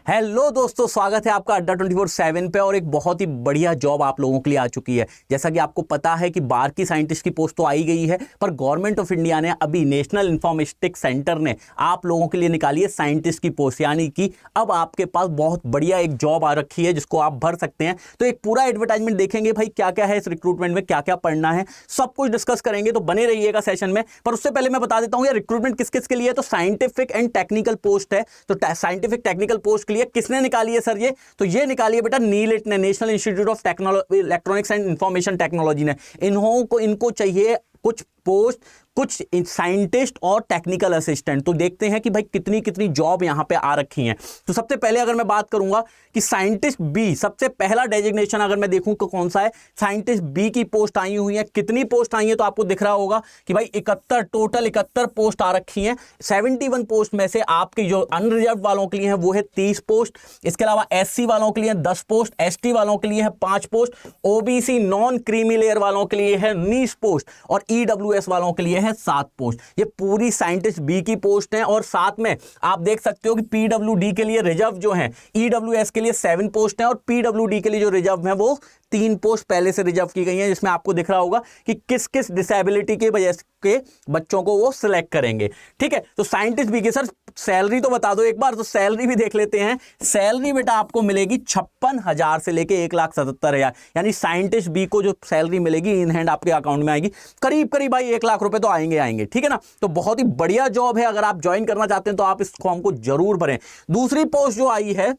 Hello दोस्तों, स्वागत है आपका अड्डा 24/7 पे। और एक बहुत ही बढ़िया जॉब आप लोगों के लिए आ चुकी है। जैसा कि आपको पता है कि बार की साइंटिस्ट की पोस्ट तो आई गई है, पर गवर्नमेंट ऑफ इंडिया ने अभी नेशनल इंफॉर्मेटिक्स सेंटर ने आप लोगों के लिए निकाली है साइंटिस्ट की पोस्ट, यानी कि अब आपके पास बहुत बढ़िया एक जॉब आ रखी है जिसको आप भर सकते हैं। तो एक पूरा एडवर्टाइजमेंट देखेंगे भाई, क्या क्या है इस रिक्रूटमेंट में, क्या क्या पढ़ना है, सब कुछ डिस्कस करेंगे। तो बने रहिएगा सेशन में। पर उससे पहले मैं बता देता हूं ये रिक्रूटमेंट किस किस के लिए है। तो साइंटिफिक एंड टेक्निकल पोस्ट है। तो साइंटिफिक टेक्निकल पोस्ट के लिए किसने निकाली है सर? ये तो ये निकाली है बेटा नीलेट ने, national institute of technology electronics and information technology ने। इनको चाहिए कुछ पोस्ट, कुछ साइंटिस्ट और टेक्निकल असिस्टेंट। तो देखते हैं कि भाई कितनी कितनी जॉब यहां पे आ रखी हैं। तो सबसे पहले अगर मैं बात करूंगा कि साइंटिस्ट बी, सबसे पहला डेजिग्नेशन अगर मैं देखूं तो कौन सा है, साइंटिस्ट बी की पोस्ट आई हुई है। कितनी पोस्ट आई है तो आपको दिख रहा होगा कि भाई 71, टोटल 71 पोस्ट आ रखी हैं। 71 पोस्ट में से आपके जो अनरिजर्व वालों के लिए है वो है 30 पोस्ट। इसके अलावा एससी वालों के लिए 10 पोस्ट, एसटी वालों के लिए है 5 post, OBC non creamy layer वालों के लिए है 19 पोस्ट और ईडब्ल्यूएस वालों के लिए है 7 पोस्ट। ये पूरी साइंटिस्ट बी की पोस्ट है। और साथ में आप देख सकते हो कि पीडब्ल्यूडी के लिए रिजर्व जो है, ईडब्ल्यूएस के लिए 7 पोस्ट हैं और पीडब्ल्यूडी के लिए जो रिजर्व है वो 3 पोस्ट पहले से रिजर्व की गई हैं, जिसमें आपको दिख रहा होगा कि किस किस डिसेबिलिटी की वजह के बच्चों को वो सिलेक्ट करेंगे। ठीक है, तो साइंटिस्ट बी की सर सैलरी तो बता दो एक बार। तो सैलरी भी देख लेते हैं। सैलरी बेटा आपको मिलेगी 56,000 से लेके 1,77,000, यानी साइंटिस्ट बी को जो सैलरी मिलेगी इन हैंड आपके अकाउंट में आएगी करीब करीब भाई 1 लाख रुपए तो आएंगे। ठीक है ना। तो बहुत ही बढ़िया जॉब है। अगर आप ज्वाइन करना चाहते हैं तो आप इस फॉर्म को जरूर भरें। दूसरी पोस्ट जो आई है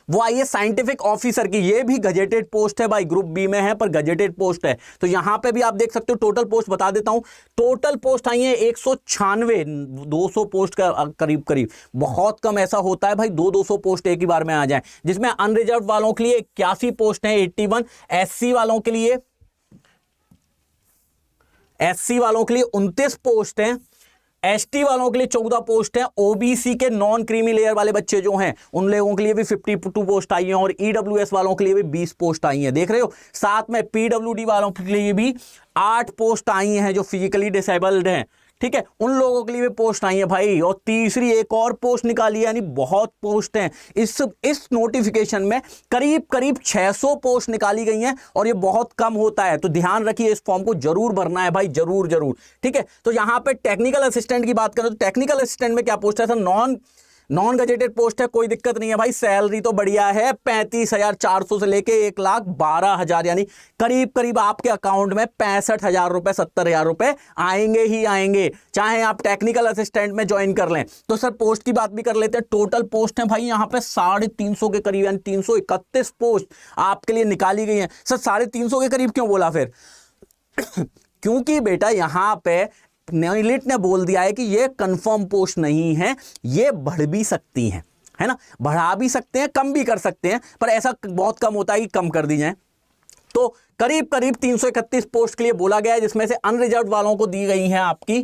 वो आई है साइंटिफिक ऑफिसर की। ये भी गजेटेड पोस्ट है भाई, ग्रुप बी में है पर गजेटेड पोस्ट है। तो यहां पे भी आप देख सकते हो, टोटल पोस्ट बता देता हूं। टोटल पोस्ट आई है 196, 200 पोस्ट का करीब करीब। बहुत कम ऐसा होता है भाई 200 पोस्ट एक ही बार में आ जाए। जिसमें अनरिजर्व वालों के लिए 81 पोस्ट है, 81। एससी वालों के लिए 29 पोस्ट हैं। एसटी वालों के लिए 14 पोस्ट है। ओबीसी के नॉन क्रीमी लेयर वाले बच्चे जो हैं उन लोगों के लिए भी 52 पोस्ट आई हैं और ईडब्ल्यूएस वालों के लिए भी 20 पोस्ट आई हैं। देख रहे हो। साथ में पीडब्ल्यूडी वालों के लिए भी 8 पोस्ट आई हैं जो फिजिकली डिसेबल्ड हैं। ठीक है, उन लोगों के लिए भी पोस्ट आई है भाई। और तीसरी एक और पोस्ट निकाली है, यानी बहुत पोस्ट हैं इस नोटिफिकेशन में। करीब करीब 600 पोस्ट निकाली गई हैं और ये बहुत कम होता है। तो ध्यान रखिए, इस फॉर्म को जरूर भरना है भाई, जरूर जरूर। ठीक है, तो यहां पे टेक्निकल असिस्टेंट की बात करें तो टेक्निकल असिस्टेंट में क्या पोस्ट है सर? नॉन गजेटेड पोस्ट है, कोई दिक्कत नहीं है भाई। सैलरी तो बढ़िया है, 35,400 से लेके 1,12,000, यानी करीब करीब आपके अकाउंट में 65,000 रुपए, 70,000 रुपए आएंगे ही आएंगे, चाहे आप टेक्निकल असिस्टेंट में ज्वाइन कर लें। तो सर पोस्ट की बात भी कर लेते हैं। टोटल पोस्ट है भाई यहाँ पे 350 के करीब, यानी 331 पोस्ट आपके लिए निकाली गई है। सर 350 के करीब क्यों बोला फिर? क्योंकि बेटा यहां पे नीलेट ने बोल दिया है कि ये कंफर्म पोस्ट नहीं है, ये बढ़ भी सकती हैं, है ना। बढ़ा भी सकते हैं, कम भी कर सकते हैं, पर ऐसा बहुत कम होता है कि कम कर दी जाए। तो करीब करीब 331 पोस्ट के लिए बोला गया है, जिसमें से अनरिजर्व वालों को दी गई हैं आपकी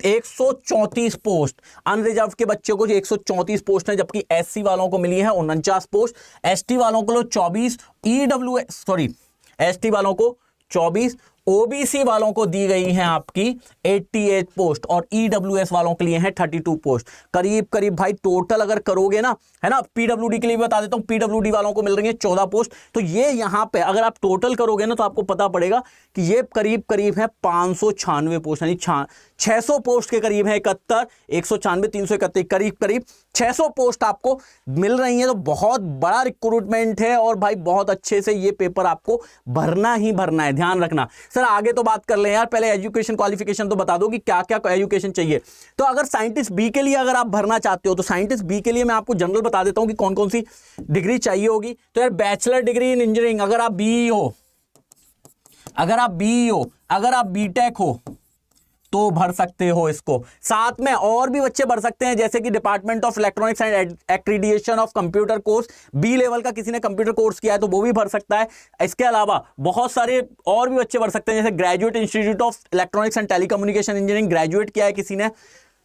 134 पोस्ट। अनरिजर्व के बच्चे को जो 134 पोस्ट है, जबकि एससी वालों को मिली है 49 पोस्ट, एसटी वालों को 24, एसटी वालों को 24, ओबीसी वालों को दी गई हैं आपकी 88 पोस्ट और ईडब्ल्यूएस वालों के लिए हैं 32 पोस्ट। करीब करीब भाई टोटल अगर करोगे ना, है ना, पीडब्ल्यूडी के लिए बता देता हूं, पीडब्ल्यूडी वालों को मिल रही है 14 पोस्ट। तो ये यहां पे अगर आप टोटल करोगे ना तो आपको पता पड़ेगा कि ये करीब करीब है 596 पोस्ट, यानी 600 पोस्ट के करीब है। 71, 196, 331, करीब करीब 600 पोस्ट आपको मिल रही है। तो बहुत बड़ा रिक्रूटमेंट है और भाई बहुत अच्छे से ये पेपर आपको भरना ही भरना है, ध्यान रखना। सर आगे तो बात कर ले यार, पहले एजुकेशन क्वालिफिकेशन तो बता दो कि क्या क्या एजुकेशन चाहिए। तो अगर साइंटिस्ट बी के लिए अगर आप भरना चाहते हो तो साइंटिस्ट बी के लिए मैं आपको जनरल बता देता हूं कि कौन कौन सी डिग्री चाहिए होगी। तो यार बैचलर डिग्री इन इंजीनियरिंग, अगर आप बीई हो, अगर आप बीटेक हो तो भर सकते हो इसको। साथ में और भी बच्चे भर सकते हैं, जैसे कि department of electronics and accreditation of computer course, B level का किसी ने कंप्यूटर कोर्स किया है तो वो भी भर सकता है। इसके अलावा बहुत सारे और भी बच्चे भर सकते हैं, जैसे graduate institute of electronics and telecommunication engineering, graduate किया है किसी ने।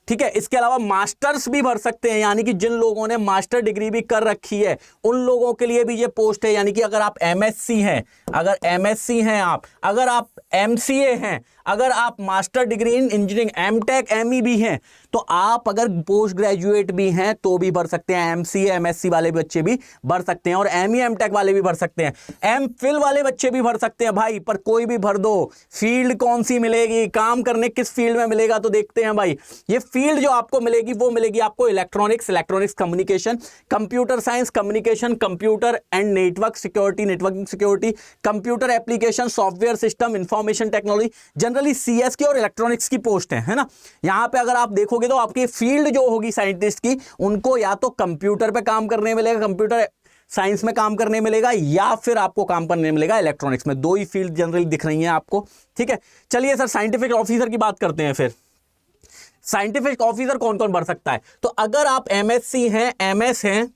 ठीक है, इसके अलावा मास्टर्स भी भर सकते हैं, यानी कि जिन लोगों ने मास्टर डिग्री भी कर रखी है उन लोगों के लिए भी ये पोस्ट है। यानी कि अगर आप एमएससी हैं, अगर MSc हैं आप, अगर आप MCA हैं, अगर आप master degree in engineering MTech ME भी हैं, तो आप अगर पोस्ट ग्रेजुएट भी हैं तो भी भर सकते हैं। MCA MSc वाले बच्चे भी भर सकते हैं और ME MTech वाले भी भर सकते हैं, MPhil वाले बच्चे भी भर सकते हैं भाई। पर कोई भी भर दो, फील्ड कौन सी मिलेगी, काम करने किस फील्ड में मिलेगा, तो देखते हैं भाई। ये फील्ड जो आपको मिलेगी वो मिलेगी आपको electronics communication, computer science communication, computer and network security, networking security, computer application, software system, information technology, generally CS की और इलेक्ट्रॉनिक्स की पोस्ट है ना। यहां पे अगर आप देखोगे तो आपकी फील्ड जो होगी साइंटिस्ट की, उनको या तो कंप्यूटर पे काम करने मिलेगा, कंप्यूटर साइंस में काम करने मिलेगा, या फिर आपको काम करने मिलेगा इलेक्ट्रॉनिक्स में। दो ही फील्ड जनरली दिख रही हैं आपको, ठीक है। चलिए सर साइंटिफिक ऑफिसर की बात करते हैं। फिर साइंटिफिक ऑफिसर कौन कौन भर सकता है, तो अगर आप MSc हैं, MS हैं,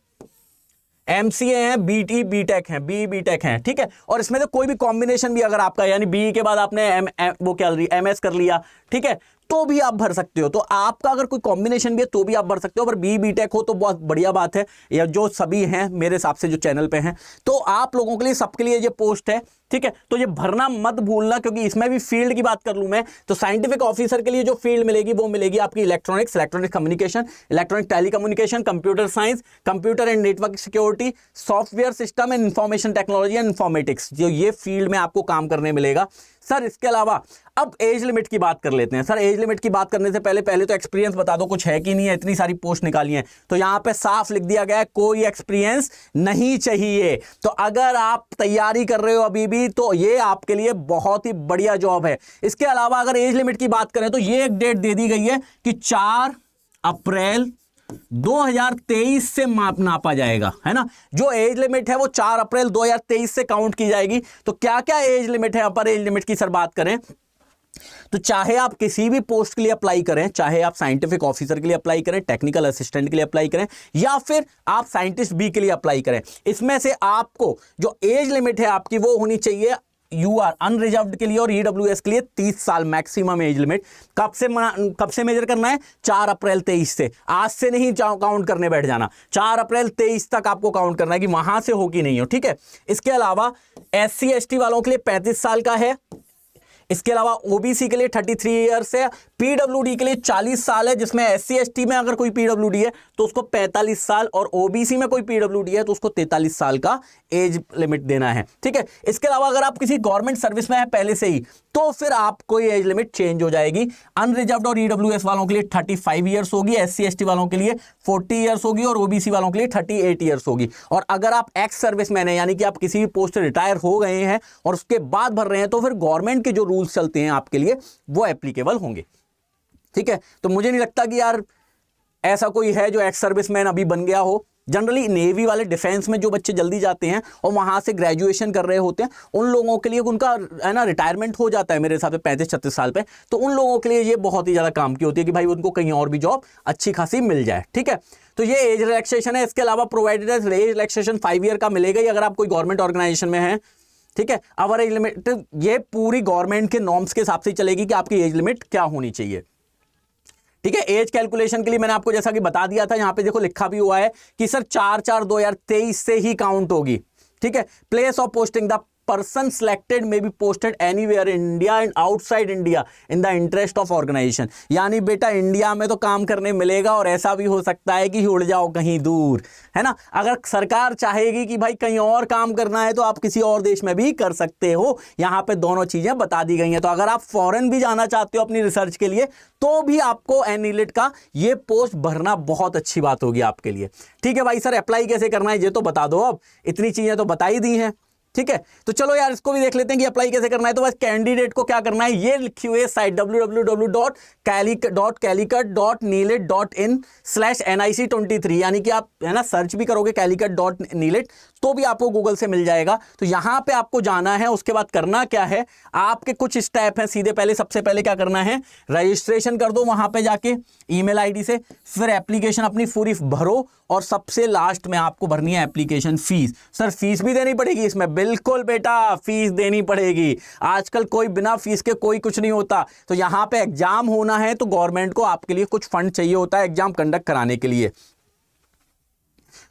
MCA हैं, BT BTech हैं, BE BTech हैं, ठीक है। और इसमें तो कोई भी कॉम्बिनेशन भी अगर आपका, यानी BE के बाद आपने MS कर लिया, ठीक है, तो भी आप भर सकते हो। तो आपका अगर कोई कॉम्बिनेशन भी है तो भी आप भर सकते हो। पर BE BTech हो तो बहुत बढ़िया बात है, या जो सभी हैं मेरे हिसाब से जो चैनल पे हैं, तो आप लोगों के लिए, सबके लिए ये पोस्ट है, ठीक है। तो ये भरना मत भूलना, क्योंकि इसमें भी फील्ड की बात कर लूं मैं तो साइंटिफिक ऑफिसर के लिए जो फील्ड मिलेगी वो मिलेगी आपकी electronics communication, electronic telecommunication, computer science, computer and network security, software system and information technology and informatics, जो ये फील्ड में आपको काम करने मिलेगा सर। इसके अलावा अब एज लिमिट की बात कर लेते हैं सर। एज लिमिट की बात करने से पहले तो एक्सपीरियंस बता दो, कुछ है कि नहीं है, इतनी सारी पोस्ट निकाली है तो यहां पे साफ लिख दिया गया है कोई एक्सपीरियंस नहीं चाहिए। तो अगर आप तैयारी कर रहे हो अभी भी, तो ये आपके लिए बहुत ही बढ़िया जॉब है। इसके अलावा अगर एज लिमिट की बात करें तो ये एक डेट दे दी गई है कि 4 अप्रैल 2023 से नापा जाएगा, है ना। जो एज लिमिट है वो 4 अप्रैल 2023 से काउंट की जाएगी। तो क्या क्या एज लिमिट है, अपर एज लिमिट की सर बात करें तो चाहे आप किसी भी पोस्ट के लिए अप्लाई करें, चाहे आप साइंटिफिक ऑफिसर के लिए अप्लाई करें, टेक्निकल असिस्टेंट के लिए अप्लाई करें, या फिर आप साइंटिस्ट बी के लिए अप्लाई करें, इसमें से आपको जो एज लिमिट है आपकी वो होनी चाहिए UR अनरिजर्व्ड के लिए और EWS के लिए 30 साल मैक्सिमम एज लिमिट। कब से मेजर करना है, 4 अप्रैल 23 से। आज से नहीं काउंट करने बैठ जाना, 4 अप्रैल 23 तक आपको काउंट करना है कि वहां से हो कि नहीं हो, ठीक है। इसके अलावा SC ST वालों के लिए 35 साल का है। इसके अलावा OBC के लिए 33 ईयर्स है, PWD के लिए 40 साल है, जिसमें SC ST में अगर कोई PWD है तो उसको 45 साल और OBC में कोई PWD है तो उसको 43 साल का एज लिमिट देना है, ठीक है। इसके अलावा अगर आप किसी गवर्नमेंट सर्विस में है पहले से ही तो फिर आपको ये एज लिमिट चेंज हो जाएगी। अनरिजर्व्ड और EWS वालों के लिए 35 ईयर्स होगी, SC ST वालों के लिए 40 ईयर्स होगी और OBC वालों के लिए 38 ईयर्स होगी। और अगर आप एक्स सर्विसमैन है, यानी कि आप किसी भी पोस्ट से रिटायर हो गए हैं और उसके बाद भर रहे हैं, तो फिर गवर्नमेंट के जो रूल्स चलते हैं आपके लिए वो एप्लीकेबल होंगे, ठीक है। तो मुझे नहीं लगता कि यार ऐसा कोई है जो एक्स सर्विसमैन अभी बन गया हो। जनरली नेवी वाले, डिफेंस में जो बच्चे जल्दी जाते हैं और वहां से ग्रेजुएशन कर रहे होते हैं, उन लोगों के लिए उनका है ना रिटायरमेंट हो जाता है मेरे हिसाब से 35-36 साल पे। तो उन लोगों के लिए ये बहुत ही ज्यादा काम की होती है कि भाई उनको कहीं और भी जॉब अच्छी खासी मिल जाए, ठीक है। तो ये एज रिलैक्सेशन है। इसके अलावा प्रोवाइडेड एज रिलैक्सेशन 5 ईयर का मिलेगा ही अगर आप कोई गवर्नमेंट ऑर्गेनाइजेशन में है, ठीक है। अवर एज लिमिट ये पूरी गवर्नमेंट के नॉर्म्स के हिसाब से चलेगी कि आपकी एज लिमिट क्या होनी चाहिए, ठीक है। एज कैलकुलेशन के लिए मैंने आपको जैसा कि बता दिया था, यहां पे देखो लिखा भी हुआ है कि सर 4/4/2023 से ही काउंट होगी, ठीक है। Place of posting, the person selected may be posted anywhere in India and outside India in the interest of organization। यानी बेटा इंडिया में तो काम करने मिलेगा और ऐसा भी हो सकता है कि उड़ जाओ कहीं दूर, है ना। अगर सरकार चाहेगी कि भाई कहीं और काम करना है तो आप किसी और देश में भी कर सकते हो। यहां पे दोनों चीजें बता दी गई हैं। तो अगर आप फॉरेन भी जाना चाहते हो अपनी रिसर्च के लिए तो भी आपको एनईलिट का ये पोस्ट भरना बहुत अच्छी बात होगी आपके लिए, ठीक है भाई। सर अप्लाई कैसे करना है ये तो बता दो, अब इतनी चीजें तो बता ही दी हैं, ठीक है। तो चलो यार इसको भी देख लेते हैं कि अप्लाई कैसे करना है। तो बस कैंडिडेट को क्या करना है, ये लिखी हुई है साइट www.calicut.neelit.in/nic23, यानी कि आप है ना सर्च भी करोगे calicut.neelit तो भी आपको गूगल से मिल जाएगा। तो यहां पे आपको जाना है। उसके बाद करना क्या है, आपके कुछ स्टेप हैं सीधे। सबसे पहले क्या करना है, रजिस्ट्रेशन कर दो वहां पे जाके ईमेल आईडी से, फिर एप्लीकेशन अपनी पूरी भरो और सबसे लास्ट में आपको भरनी है एप्लीकेशन फीस। सर फीस भी देनी पड़ेगी इसमें? बिल्कुल बेटा फीस देनी पड़ेगी। आजकल कोई बिना फीस के कोई कुछ नहीं होता। तो यहां पे एग्जाम होना है तो गवर्नमेंट को आपके लिए कुछ फंड चाहिए होता है एग्जाम कंडक्ट कराने के लिए,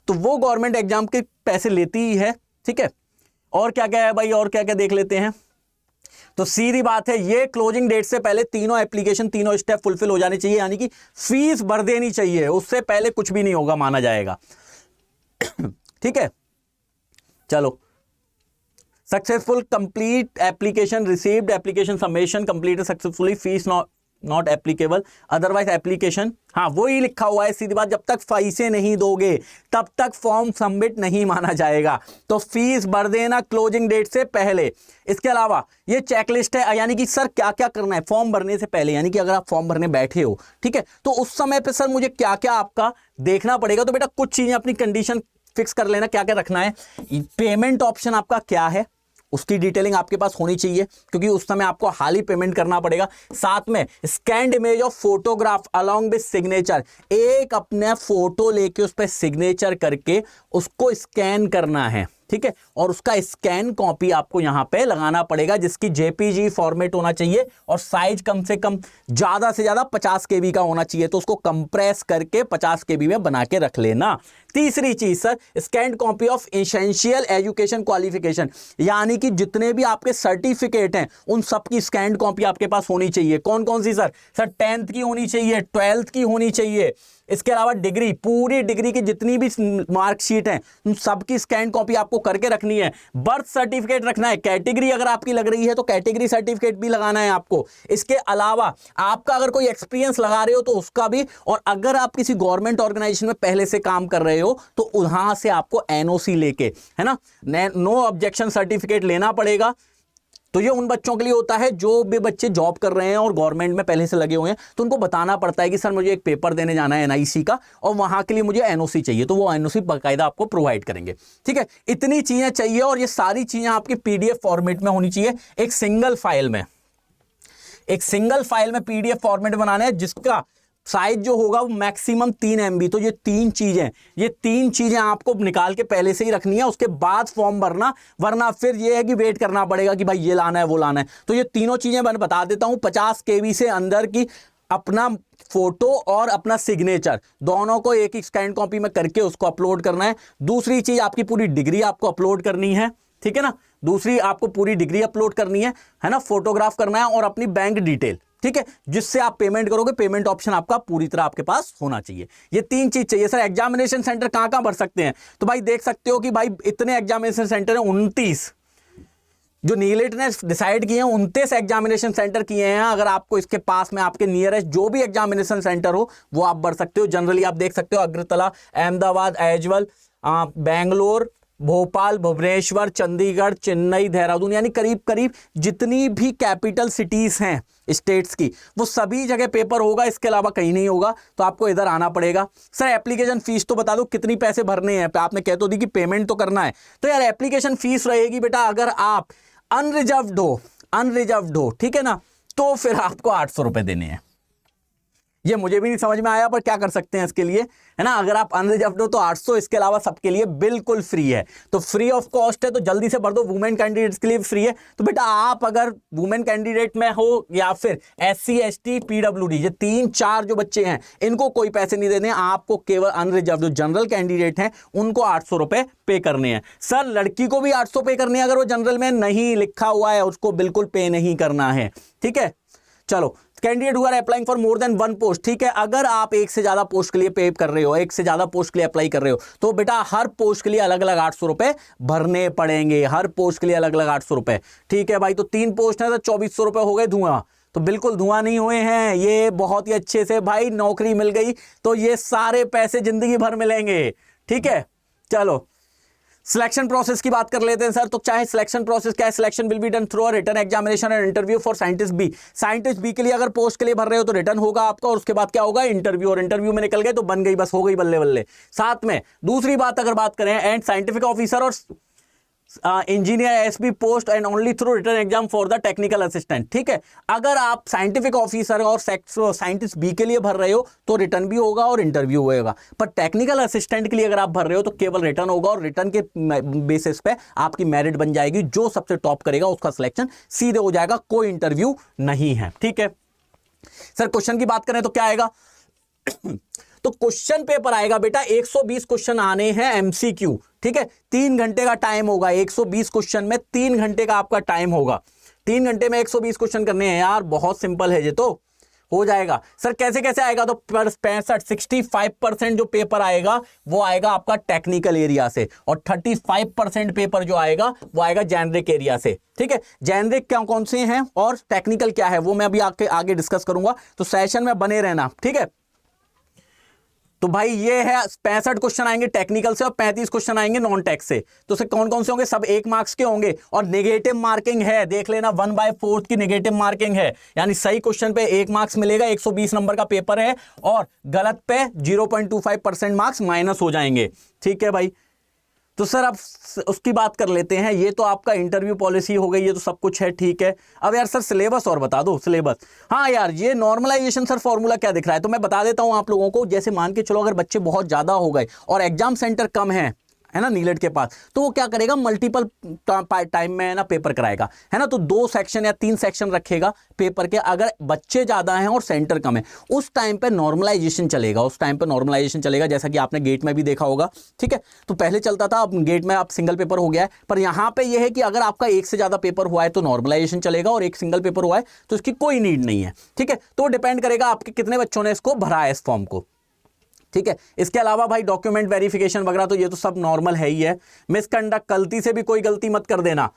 तो वो गवर्नमेंट एग्जाम के पैसे लेती ही है, ठीक है। और क्या क्या है भाई, और क्या क्या देख लेते हैं। तो सीधी बात है, ये क्लोजिंग डेट से पहले तीनों एप्लीकेशन, तीनों स्टेप फुलफिल हो जाने चाहिए, यानी कि फीस भर देनी चाहिए, उससे पहले कुछ भी नहीं होगा माना जाएगा। ठीक है, चलो। Successful complete application received, application submission completed successfully, fees not applicable otherwise application. हाँ, वही लिखा हुआ है, सीधी बात, जब तक फीसें नहीं दोगे तब तक फॉर्म सबमिट नहीं माना जाएगा। तो फीस भर देना क्लोजिंग डेट से पहले। इसके अलावा ये चेकलिस्ट है, यानी कि सर क्या क्या करना है फॉर्म भरने से पहले, यानी कि अगर आप फॉर्म भरने बैठे हो, ठीक है, तो उस समय पे सर मुझे क्या क्या आपका देखना पड़ेगा। तो बेटा कुछ चीजें अपनी कंडीशन फिक्स कर लेना, क्या क्या रखना है। पेमेंट ऑप्शन आपका क्या है, उसकी डिटेलिंग आपके पास होनी चाहिए, क्योंकि उस समय आपको हाल ही पेमेंट करना पड़ेगा। साथ में scanned image of photograph along with signature, एक अपने फोटो लेके उस पर सिग्नेचर करके उसको स्कैन करना है, ठीक है, और उसका स्कैन कॉपी आपको यहां पे लगाना पड़ेगा, जिसकी जेपीजी फॉर्मेट होना चाहिए और साइज कम से कम ज्यादा से ज्यादा 50 केबी का होना चाहिए। तो उसको कंप्रेस करके 50 केबी में बना के रख लेना। तीसरी चीज sir, scanned copy of essential education qualification, यानी कि जितने भी आपके सर्टिफिकेट हैं उन सब की स्कैन्ड कॉपी आपके पास होनी चाहिए। कौन कौन सी सर? 10th की होनी चाहिए, 12th की होनी चाहिए, इसके अलावा डिग्री, पूरी डिग्री की जितनी भी मार्कशीट है उन सबकी स्कैन कॉपी आपको करके रखनी है। बर्थ सर्टिफिकेट रखना है, कैटेगरी अगर आपकी लग रही है तो कैटेगरी सर्टिफिकेट भी लगाना है आपको। इसके अलावा आपका अगर कोई एक्सपीरियंस लगा रहे हो तो उसका भी, और अगर आप किसी गवर्नमेंट ऑर्गेनाइजेशन में पहले से काम कर रहे हो तो वहां से आपको एनओसी लेके, है ना, नो ऑब्जेक्शन सर्टिफिकेट लेना पड़ेगा। तो ये उन बच्चों के लिए होता है जो भी बच्चे जॉब कर रहे हैं और गवर्नमेंट में पहले से लगे हुए हैं, तो उनको बताना पड़ता है कि सर मुझे एक पेपर देने जाना है एनआईसी का और वहां के लिए मुझे एनओसी चाहिए, तो वो एनओसी बाकायदा आपको प्रोवाइड करेंगे। ठीक है, इतनी चीजें चाहिए और ये सारी चीजें आपकी पीडीएफ फॉर्मेट में होनी चाहिए, एक सिंगल फाइल में, एक सिंगल फाइल में पीडीएफ फॉर्मेट बनाना है, जिसका साइज जो होगा वो मैक्सिमम 3 MB। तो ये तीन चीजें आपको निकाल के पहले से ही रखनी है, उसके बाद फॉर्म भरना, वरना फिर ये है कि वेट करना पड़ेगा कि भाई ये लाना है वो लाना है। तो ये तीनों चीजें मैं बता देता हूं, 50 KB से अंदर की अपना फोटो और अपना सिग्नेचर दोनों को एक एक स्कैन कॉपी में करके उसको अपलोड करना है। दूसरी चीज आपकी पूरी डिग्री आपको अपलोड करनी है, ठीक है ना, दूसरी आपको पूरी डिग्री अपलोड करनी है ना, फोटोग्राफ करना है और अपनी बैंक डिटेल, ठीक है, जिससे आप पेमेंट करोगे, पेमेंट ऑप्शन आपका पूरी तरह आपके पास होना चाहिए। ये तीन चीज चाहिए। सर एग्जामिनेशन सेंटर कहां कहां भर सकते हैं? तो भाई देख सकते हो कि भाई इतने एग्जामिनेशन सेंटर हैं, 29 जो नीलेट ने डिसाइड किए हैं, 29 एग्जामिनेशन सेंटर किए हैं। अगर आपको इसके पास में आपके नियरेस्ट जो भी एग्जामिनेशन सेंटर हो वो आप भर सकते हो। जनरली आप देख सकते हो अग्रतला, अहमदाबाद, एजवल, बेंगलोर, भोपाल, भुवनेश्वर, चंडीगढ़, चेन्नई, देहरादून, यानी करीब करीब जितनी भी कैपिटल सिटीज हैं स्टेट्स की, वो सभी जगह पेपर होगा, इसके अलावा कहीं नहीं होगा। तो आपको इधर आना पड़ेगा। सर एप्लीकेशन फीस तो बता दो कितनी पैसे भरने हैं? आपने कह तो दी कि पेमेंट तो करना है, तो यार एप्लीकेशन फीस रहेगी बेटा, अगर आप अनरिजर्व्ड हो, ठीक है ना, तो फिर आपको 800 रुपए देने हैं। ये मुझे भी नहीं समझ में आया, पर क्या कर सकते हैं इसके लिए, है ना। अगर आप अनरिजर्व्ड हो तो 800, इसके अलावा सबके लिए बिल्कुल फ्री है। तो फ्री ऑफ कॉस्ट है, तो जल्दी से भर दो। वुमेन कैंडिडेट्स के लिए फ्री है। तो बेटा आप अगर वुमेन कैंडिडेट में हो या फिर SC ST PWD, ये 3-4 जो बच्चे हैं इनको कोई पैसे नहीं देने, आपको केवल अनरिजर्व्ड जो जनरल कैंडिडेट हैं उनको 800 रुपए पे करने हैं। सर लड़की को भी 800 पे करने हैं, अगर वो जनरल में नहीं लिखा हुआ है उसको बिल्कुल पे नहीं करना है, ठीक है। चलो, candidate who are applying for more than 1 post, ठीक है, अगर आप एक से ज्यादा पोस्ट के लिए पे कर रहे हो, एक से ज्यादा पोस्ट के लिए अप्लाई कर रहे हो, तो बेटा हर पोस्ट के लिए अलग अलग 800 रुपए भरने पड़ेंगे, हर पोस्ट के लिए अलग अलग 800 रुपए, ठीक है भाई। तो 3 पोस्ट है तो 2400 रुपए हो गए धुआं। तो बिल्कुल धुआं नहीं हुए हैं, ये बहुत ही अच्छे से भाई नौकरी मिल गई तो ये सारे पैसे जिंदगी भर मिलेंगे, ठीक है। चलो सिलेक्शन प्रोसेस की बात कर लेते हैं सर। तो चाहे सिलेक्शन प्रोसेस क्या है, selection will be done through a written examination and interview for scientist B. Scientist B के लिए अगर पोस्ट के लिए भर रहे हो तो रिटन होगा आपका, और उसके बाद क्या होगा, इंटरव्यू, और इंटरव्यू में निकल गए तो बन गई, बस हो गई, बल्ले बल्ले। साथ में दूसरी बात अगर बात करें, एंड साइंटिफिक ऑफिसर और engineer SB post and only through written exam for the technical assistant, ठीक है। अगर आप साइंटिफिक ऑफिसर और साइंटिस्ट बी के लिए भर रहे हो तो रिटन भी होगा और इंटरव्यू होगा, पर टेक्निकल असिस्टेंट के लिए अगर आप भर रहे हो तो केवल रिटन होगा, और रिटन के बेसिस पे आपकी मेरिट बन जाएगी। जो सबसे टॉप करेगा उसका सिलेक्शन सीधे हो जाएगा, कोई इंटरव्यू नहीं है, ठीक है। सर क्वेश्चन की बात करें तो क्या आएगा, तो क्वेश्चन पेपर आएगा बेटा 120 क्वेश्चन आने हैं एमसीक्यू, ठीक है। 3 घंटे का टाइम होगा, 120 क्वेश्चन में 3 घंटे का आपका टाइम होगा। 3 घंटे में 120 क्वेश्चन करने हैं यार, बहुत सिंपल है ये तो, हो जाएगा। सर कैसे कैसे आएगा, तो 65% जो पेपर आएगा वो आएगा आपका टेक्निकल एरिया से, और 35% पेपर जो आएगा वो आएगा जेनरिक एरिया से, ठीक है। जेनरिक क्या कौन से हैं और टेक्निकल क्या है वो मैं अभी आगे डिस्कस करूंगा, तो सेशन में बने रहना, ठीक है। तो भाई ये है 65 क्वेश्चन आएंगे टेक्निकल से और 35 क्वेश्चन आएंगे नॉन टेक से। तो से कौन कौन से होंगे, सब 1 मार्क्स के होंगे, और नेगेटिव मार्किंग है, देख लेना 1/4 की नेगेटिव मार्किंग है, यानी सही क्वेश्चन पे 1 मार्क्स मिलेगा, 120 नंबर का पेपर है, और गलत पे 0.25% मार्क्स माइनस हो जाएंगे, ठीक है भाई। तो सर अब उसकी बात कर लेते हैं, ये तो आपका इंटरव्यू पॉलिसी हो गई, ये तो सब कुछ है, ठीक है। अब यार सर सिलेबस और बता दो, सिलेबस। हाँ यार ये नॉर्मलाइजेशन सर फॉर्मूला क्या दिख रहा है, तो मैं बता देता हूं आप लोगों को। जैसे मान के चलो अगर बच्चे बहुत ज्यादा हो गए और एग्जाम सेंटर कम है ना नीलेट के पास, तो वो क्या करेगा, मल्टीपल टाइम में ना पेपर कराएगा, है ना। तो 2 सेक्शन या 3 सेक्शन रखेगा पेपर के। अगर बच्चे ज्यादा हैं और सेंटर कम है, उस टाइम पे नॉर्मलाइजेशन चलेगा, उस टाइम पे नॉर्मलाइजेशन चलेगा, जैसा कि आपने गेट में भी देखा होगा, ठीक है। तो पहले चलता था, अब गेट में आप सिंगल पेपर हो गया है, पर यहां पर यह है कि अगर आपका 1 से ज्यादा पेपर हुआ है तो नॉर्मलाइजेशन चलेगा, और 1 सिंगल पेपर हुआ है तो इसकी कोई नीड नहीं है, ठीक है। तो डिपेंड करेगा आपके कितने बच्चों ने इसको भरा है, इस फॉर्म को, ठीक है। इसके अलावा भाई डॉक्यूमेंट वेरिफिकेशन वगैरह तो ये तो सब नॉर्मल है ही है। मिसकंडक्ट, गलती से भी कोई गलती मत कर देना,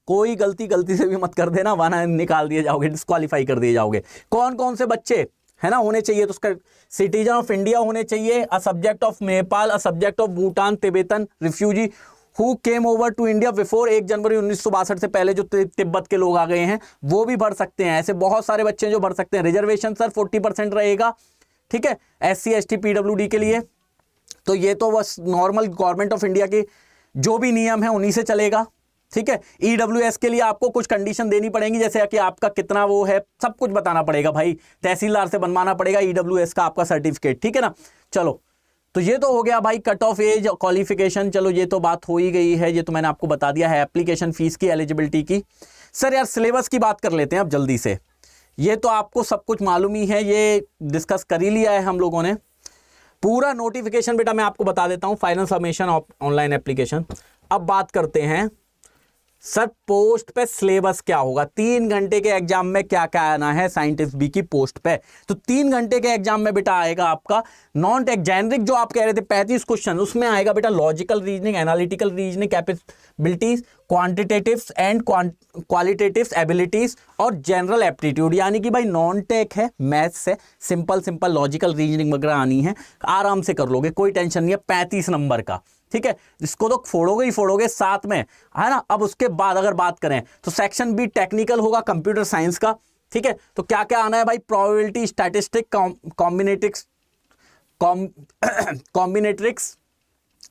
कोई गलती से भी मत कर देना, वरना निकाल दिए जाओगे, डिस्क्वालीफाई कर दिए जाओगे। कौन कौन से बच्चे है ना होने चाहिए, तो उसका सिटीजन ऑफ इंडिया होने चाहिए, a subject of Nepal, a subject of Bhutan, Tibetan refugee who came over to India before 1 January 1962 से पहले, जो तिब्बत के लोग आ गए हैं वो भी भर सकते हैं। ऐसे बहुत सारे बच्चे जो भर सकते हैं। रिजर्वेशन सर 40% रहेगा, ठीक है, SC ST PWD के लिए। तो ये तो बस नॉर्मल गवर्नमेंट ऑफ इंडिया के जो भी नियम है उन्हीं से चलेगा, ठीक है। EWS के लिए आपको कुछ कंडीशन देनी पड़ेगी, जैसे कि आपका कितना वो है, सब कुछ बताना पड़ेगा भाई, तहसीलदार से बनवाना पड़ेगा EWS का आपका सर्टिफिकेट, ठीक है ना। चलो तो ये तो हो गया भाई कट ऑफ एज क्वालिफिकेशन, चलो ये तो बात हो ही गई है, ये तो मैंने आपको बता दिया है। एप्लीकेशन फीस की, एलिजिबिलिटी की। सर यार सिलेबस की बात कर लेते हैं अब जल्दी से, ये तो आपको सब कुछ मालूम ही है, ये डिस्कस कर ही लिया है हम लोगों ने। पूरा नोटिफिकेशन बेटा मैं आपको बता देता हूं, फाइनल सबमिशन ऑनलाइन एप्लीकेशन। अब बात करते हैं सर पोस्ट पे सिलेबस क्या होगा, 3 घंटे के एग्जाम में क्या क्या आना है साइंटिस्ट बी की पोस्ट पे। तो 3 घंटे के एग्जाम में बेटा आएगा आपका नॉन टेक जेनरिक, जो आप कह रहे थे 35 क्वेश्चन, उसमें आएगा बेटा logical reasoning, analytical reasoning capabilities, quantitatives and qualitatives abilities, और जनरल एप्टीट्यूड। यानी कि भाई नॉन टेक है, मैथ्स है, सिंपल लॉजिकल रीजनिंग वगैरह आनी है, आराम से कर लोगे, कोई टेंशन नहीं है। 35 नंबर का, ठीक है, इसको तो फोड़ोगे ही फोड़ोगे साथ में, है ना। अब उसके बाद अगर बात करें तो सेक्शन बी टेक्निकल होगा, कंप्यूटर साइंस का, ठीक है। तो क्या क्या आना है भाई, प्रोबेबिलिटी, स्टैटिस्टिक, कॉम्बिनेट्रिक्स,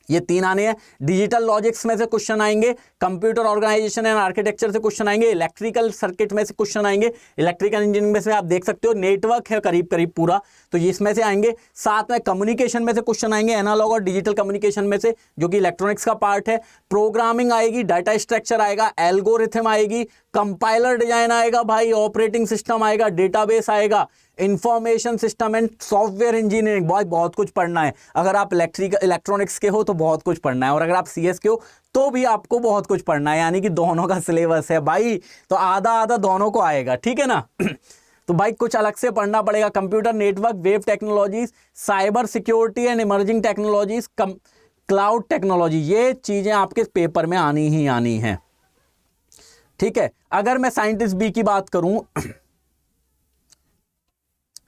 ये 3 आने हैं। डिजिटल लॉजिक्स में से क्वेश्चन आएंगे, कंप्यूटर ऑर्गेनाइजेशन एंड आर्किटेक्चर से क्वेश्चन आएंगे, इलेक्ट्रिकल सर्किट में से क्वेश्चन आएंगे, इलेक्ट्रिकल इंजीनियरिंग में से आप देख सकते हो नेटवर्क है करीब करीब पूरा, तो ये इसमें से आएंगे। साथ में कम्युनिकेशन में से क्वेश्चन आएंगे, एनालॉग और डिजिटल कम्युनिकेशन में से, जो कि इलेक्ट्रॉनिक्स का पार्ट है। प्रोग्रामिंग आएगी, डाटा स्ट्रक्चर आएगा, एल्गोरिथम आएगी, कंपाइलर डिजाइन आएगा भाई, ऑपरेटिंग सिस्टम आएगा, डेटाबेस आएगा, information system and software engineering. बहुत कुछ पढ़ना है। अगर आप इलेक्ट्रॉनिक्स के हो तो बहुत कुछ पढ़ना है, और अगर आप CS के हो तो भी आपको बहुत कुछ पढ़ना है, यानी कि दोनों का सिलेबस है भाई, तो आधा आधा दोनों को आएगा, ठीक है ना। तो भाई कुछ अलग से पढ़ना पड़ेगा। Computer network, web technologies, cyber security and emerging technologies, cloud technology, ये चीजें आपके पेपर में आनी ही आनी है, ठीक है। अगर मैं साइंटिस्ट बी की बात करूं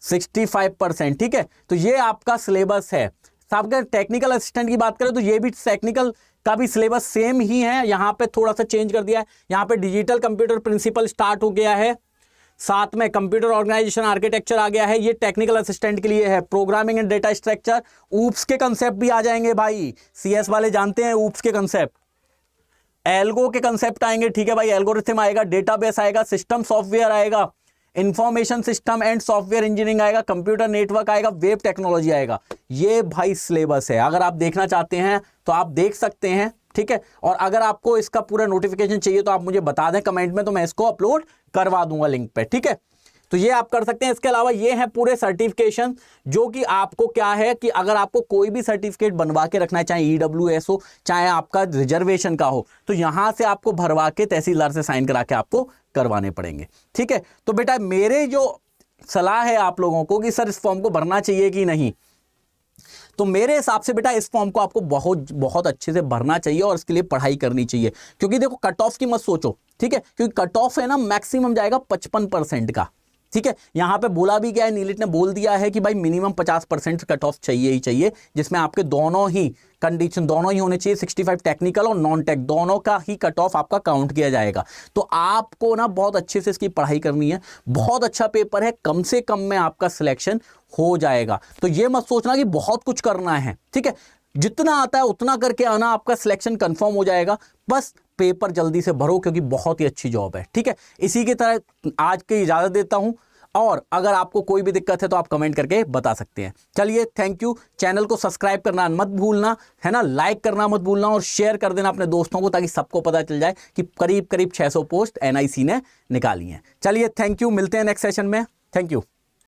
65%, ठीक है, तो ये आपका सिलेबस है। अगर टेक्निकल असिस्टेंट की बात करें तो ये भी टेक्निकल का भी सिलेबस सेम ही है, यहां पे थोड़ा सा चेंज कर दिया है। यहां पे डिजिटल कंप्यूटर प्रिंसिपल स्टार्ट हो गया है, साथ में कंप्यूटर ऑर्गेनाइजेशन आर्किटेक्चर आ गया है, ये टेक्निकल असिस्टेंट के लिए है। Programming and data structure, oops के कंसेप्ट भी आ जाएंगे भाई, CS वाले जानते हैं ऊप्स के कंसेप्ट। एल्गो के कंसेप्ट आएंगे, ठीक है भाई, एल्गोरिथम आएगा, डेटाबेस आएगा, सिस्टम सॉफ्टवेयर आएगा, information system and software engineering आएगा, कंप्यूटर नेटवर्क आएगा, वेब टेक्नोलॉजी आएगा। ये भाई सिलेबस है, अगर आप देखना चाहते हैं तो आप देख सकते हैं, ठीक है। और अगर आपको इसका पूरा नोटिफिकेशन चाहिए तो आप मुझे बता दें कमेंट में, तो मैं इसको अपलोड करवा दूंगा लिंक पे, ठीक है। तो ये आप कर सकते हैं। इसके अलावा ये है पूरे सर्टिफिकेशन, जो कि आपको क्या है कि अगर आपको कोई भी सर्टिफिकेट बनवा के रखना है, चाहे ईडब्ल्यूएस हो, चाहे आपका रिजर्वेशन का हो, तो यहां से आपको भरवा के तहसीलदार से साइन करा के आपको करवाने पड़ेंगे। ठीक है, तो बेटा मेरे जो सलाह है आप लोगों को कि सर इस फॉर्म को भरना चाहिए कि नहीं, तो मेरे हिसाब से बेटा इस फॉर्म को आपको बहुत बहुत अच्छे से भरना चाहिए और इसके लिए पढ़ाई करनी चाहिए। क्योंकि देखो कट ऑफ की मत सोचो, ठीक है, क्योंकि कट ऑफ है ना मैक्सिमम जाएगा 55% का। ठीक है, यहां पे बोला भी गया है, नीलिट ने बोल दिया है कि भाई मिनिमम 50% कट ऑफ चाहिए ही चाहिए, जिसमें आपके दोनों ही कंडीशन दोनों ही होने चाहिए, 65 टेक्निकल और नॉन टेक दोनों का ही कट ऑफ आपका काउंट किया जाएगा। तो आपको ना बहुत अच्छे से इसकी पढ़ाई करनी है, बहुत अच्छा पेपर है, कम से कम में आपका सिलेक्शन हो जाएगा। तो ये मत सोचना कि बहुत कुछ करना है, ठीक है, जितना आता है उतना करके आना, आपका सिलेक्शन कंफर्म हो जाएगा। बस पेपर जल्दी से भरो क्योंकि बहुत ही अच्छी जॉब है। ठीक है, इसी की तरह आज की इजाजत देता हूं, और अगर आपको कोई भी दिक्कत है तो आप कमेंट करके बता सकते हैं। चलिए, थैंक यू। चैनल को सब्सक्राइब करना मत भूलना, है ना, लाइक करना मत भूलना और शेयर कर देना अपने दोस्तों को, ताकि सबको पता चल जाए कि करीब करीब 600 पोस्ट एनआईसी ने निकाली हैं। चलिए, थैंक यू, मिलते हैं नेक्स्ट सेशन में। Thank you.